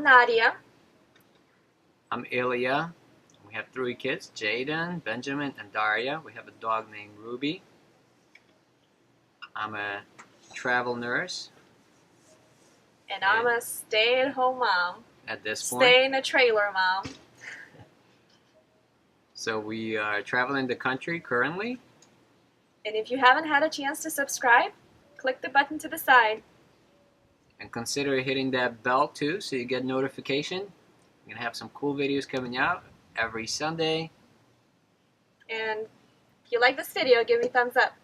Nadia. I'm Ilya. We have 3 kids, Jaden, Benjamin, and Daria. We have a dog named Ruby. I'm a travel nurse. And I'm a stay-at-home mom. At this point. Stay in a trailer mom. So we are traveling the country currently. And if you haven't had a chance to subscribe, click the button to the side. And consider hitting that bell too so you get notification. We're going to have some cool videos coming out every Sunday. And if you like this video, give me a thumbs up.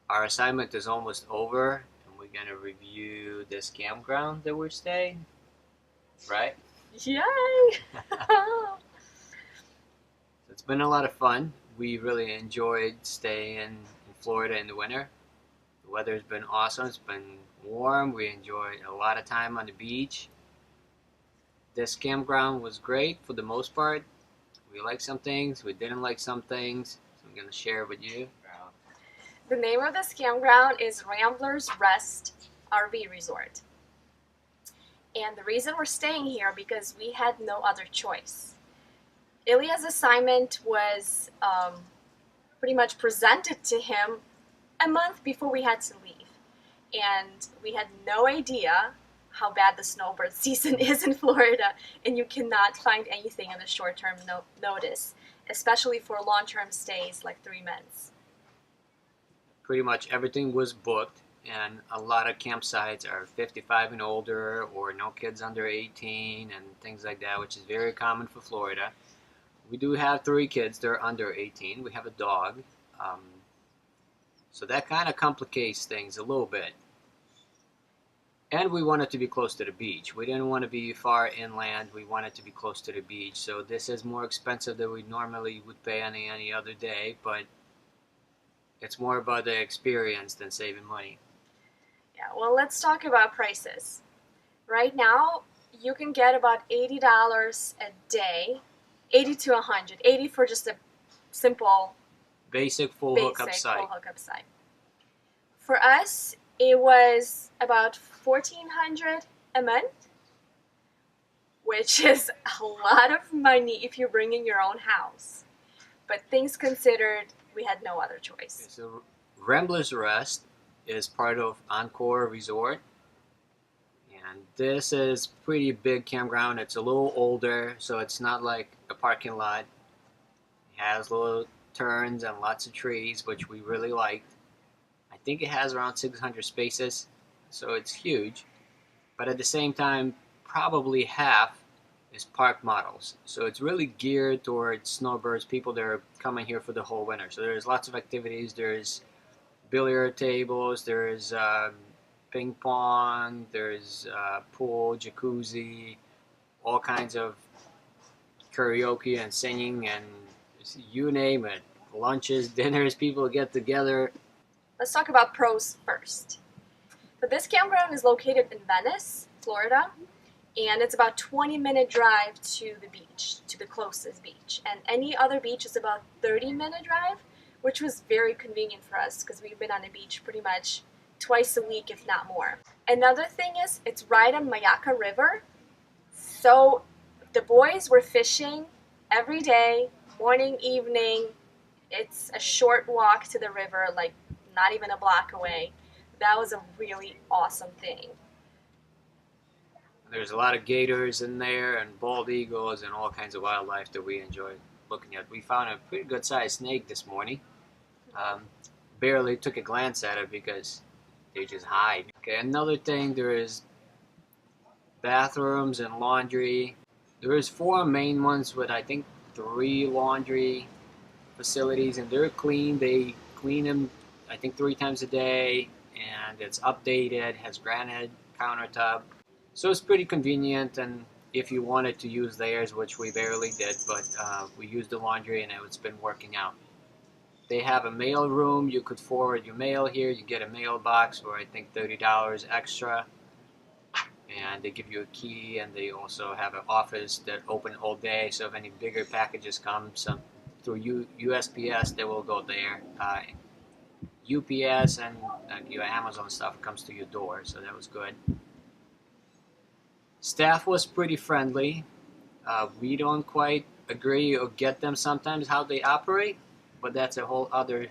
Our assignment is almost over, and we're going to review this campground that we're staying. Right? Yay! It's been a lot of fun. We really enjoyed staying in Florida in the winter. The weather's been awesome. It's been warm. We enjoyed a lot of time on the beach. This campground was great for the most part. We liked some things, we didn't like some things, so I'm going to share with you. The name of this campground is RAMBLER'S RV Resort. And the reason we're staying here because we had no other choice. Ilya's assignment was pretty much presented to him a month before we had to leave. And we had no idea how bad the snowbird season is in Florida, and you cannot find anything in the short-term notice, especially for long-term stays like 3 months. Pretty much everything was booked, and a lot of campsites are 55 and older or no kids under 18 and things like that, which is very common for Florida. We do have 3 kids, they're under 18. We have a dog, so that kind of complicates things a little bit. And we wanted to be close to the beach. We didn't want to be far inland. We wanted to be close to the beach. So this is more expensive than we normally would pay on any other day, but it's more about the experience than saving money. Yeah, well, let's talk about prices. Right now, you can get about $80 a day, 80 to 100. 80 for just a simple basic full hookup site. For us, it was about $1,400 a month, which is a lot of money if you bring in your own house. But things considered, we had no other choice. Okay, so RAMBLER'S is part of Encore Resort, and this is pretty big campground. It's a little older, so it's not like a parking lot. It has little turns and lots of trees, which we really liked. I think it has around 600 spaces, so it's huge. But at the same time, probably half is park models. So it's really geared towards snowbirds, people that are coming here for the whole winter. So there's lots of activities. There's billiard tables, there's ping pong, there's pool, jacuzzi, all kinds of karaoke and singing, and you name it. Lunches, dinners, people get together. Let's talk about pros first. So this campground is located in Venice, Florida, and it's about 20-minute drive to the beach, to the closest beach. And any other beach is about 30-minute drive, which was very convenient for us because we've been on the beach pretty much twice a week, if not more. Another thing is it's right on Mayaca River, so the boys were fishing every day, morning, evening. It's a short walk to the river, like not even a block away. That was a really awesome thing. There's a lot of gators in there and bald eagles and all kinds of wildlife that we enjoyed looking at. We found a pretty good sized snake this morning. Barely took a glance at it because they just hide. Okay, another thing, there is bathrooms and laundry. There is 4 main ones with I think 3 laundry facilities, and they're clean. They clean them I think 3 times a day, and it's updated, has granite countertop. So it's pretty convenient, and if you wanted to use theirs, which we barely did, but we used the laundry and it's been working out. They have a mail room. You could forward your mail here. You get a mailbox for I think $30 extra, and they give you a key, and they also have an office that open all day, so if any bigger packages come through USPS, they will go there. UPS and your Amazon stuff comes to your door, so that was good. Staff was pretty friendly. We don't quite agree or get them sometimes how they operate, but that's a whole other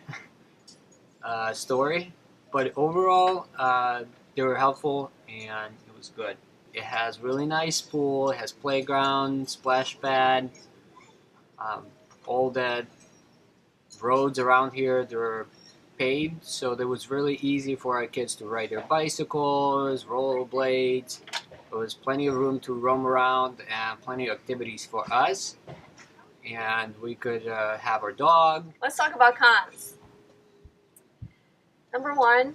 story. But overall, they were helpful and it was good. It has really nice pool, it has playground, splash pad, um, all the roads around here, they're paved, so it was really easy for our kids to ride their bicycles, rollerblades. There was plenty of room to roam around and plenty of activities for us. And we could have our dog. Let's talk about cons. Number one,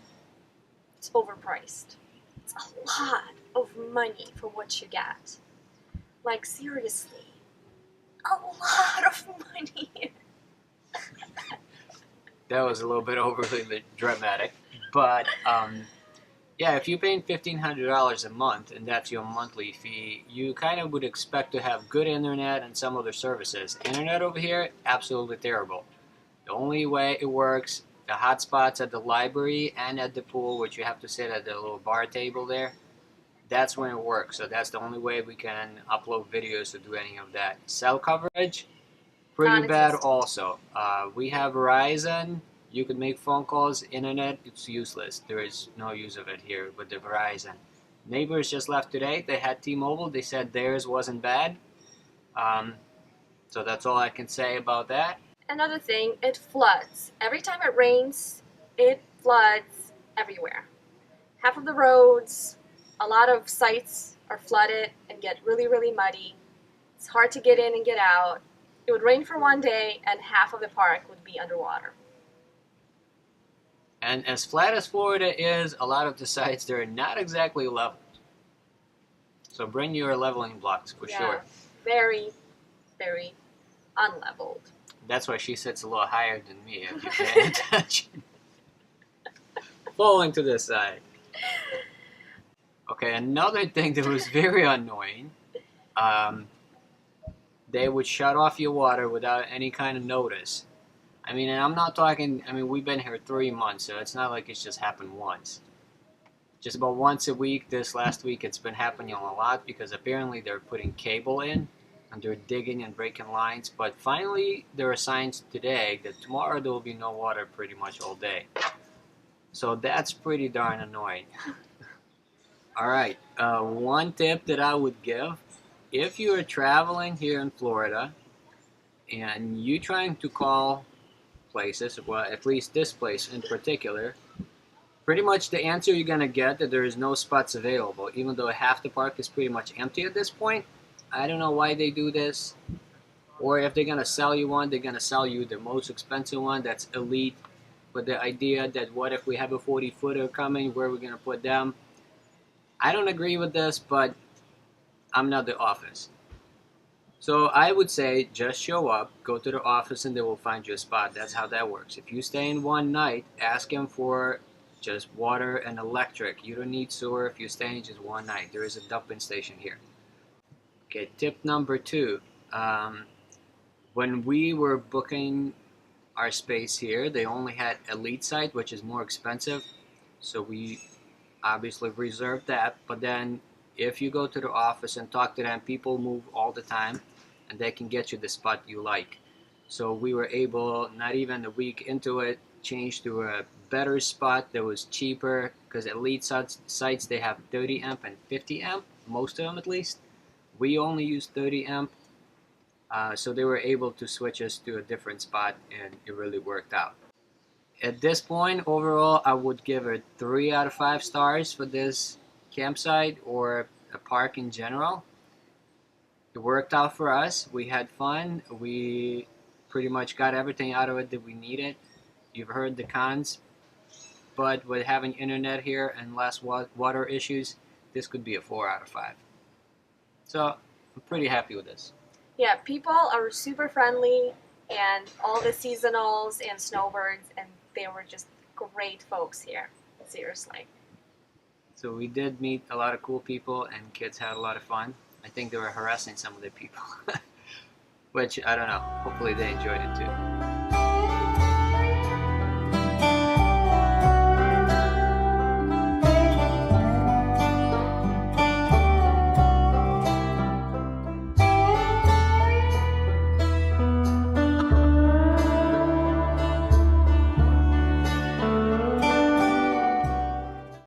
it's overpriced. It's a lot of money for what you get. Like, seriously, a lot of money. That was a little bit overly dramatic. But yeah, if you're paying $1,500 a month and that's your monthly fee, you kind of would expect to have good internet and some other services. Internet over here, absolutely terrible. The only way it works, the hotspots at the library and at the pool, which you have to sit at the little bar table there, that's when it works. So that's the only way we can upload videos or do any of that. Cell coverage, pretty bad also. We have Verizon. You can make phone calls. Internet, it's useless. There is no use of it here with the Verizon. Neighbors just left today. They had T-Mobile. They said theirs wasn't bad. So that's all I can say about that. Another thing, it floods. Every time it rains, it floods everywhere. Half of the roads, a lot of sites are flooded and get really, really muddy. It's hard to get in and get out. It would rain for one day and half of the park would be underwater. And as flat as Florida is, a lot of the sites, they're not exactly leveled. So bring your leveling blocks for sure. Very, very unleveled. That's why she sits a little higher than me if you pay attention. Falling to this side. Okay, another thing that was very annoying, they would shut off your water without any kind of notice. I mean, and I'm not talking, I mean, we've been here 3 months, so it's not like it's just happened once. Just about once a week. This last week it's been happening a lot because apparently they're putting cable in and they're digging and breaking lines. But finally there are signs today that tomorrow there will be no water pretty much all day. So that's pretty darn annoying. Alright, one tip that I would give, if you are traveling here in Florida and you're trying to call places, well, at least this place in particular, pretty much the answer you're going to get that there is no spots available, even though half the park is pretty much empty at this point. I don't know why they do this, or if they're going to sell you one, they're going to sell you the most expensive one that's elite, but the idea that what if we have a 40-footer coming, where are we going to put them? I don't agree with this, but I'm not the office. So I would say just show up, go to the office, and they will find you a spot. That's how that works. If you stay in one night, ask them for just water and electric. You don't need sewer if you're staying just one night. There is a dumping station here. Okay, tip number 2. When we were booking our space here, they only had elite site, which is more expensive. So we obviously reserved that. But then if you go to the office and talk to them, people move all the time and they can get you the spot you like. So we were able, not even a week into it, change to a better spot that was cheaper, because elite sites they have 30 amp and 50 amp, most of them at least. We only use 30 amp, so they were able to switch us to a different spot and it really worked out. At this point, overall, I would give it 3 out of 5 stars for this campsite or a park in general. It worked out for us. We had fun. We pretty much got everything out of it that we needed. You've heard the cons, but with having internet here and less water issues, this could be a 4 out of 5. So I'm pretty happy with this. Yeah, people are super friendly, and all the seasonals and snowbirds, and they were just great folks here. Seriously. So we did meet a lot of cool people, and kids had a lot of fun. I think they were harassing some of the people, which I don't know. Hopefully they enjoyed it too.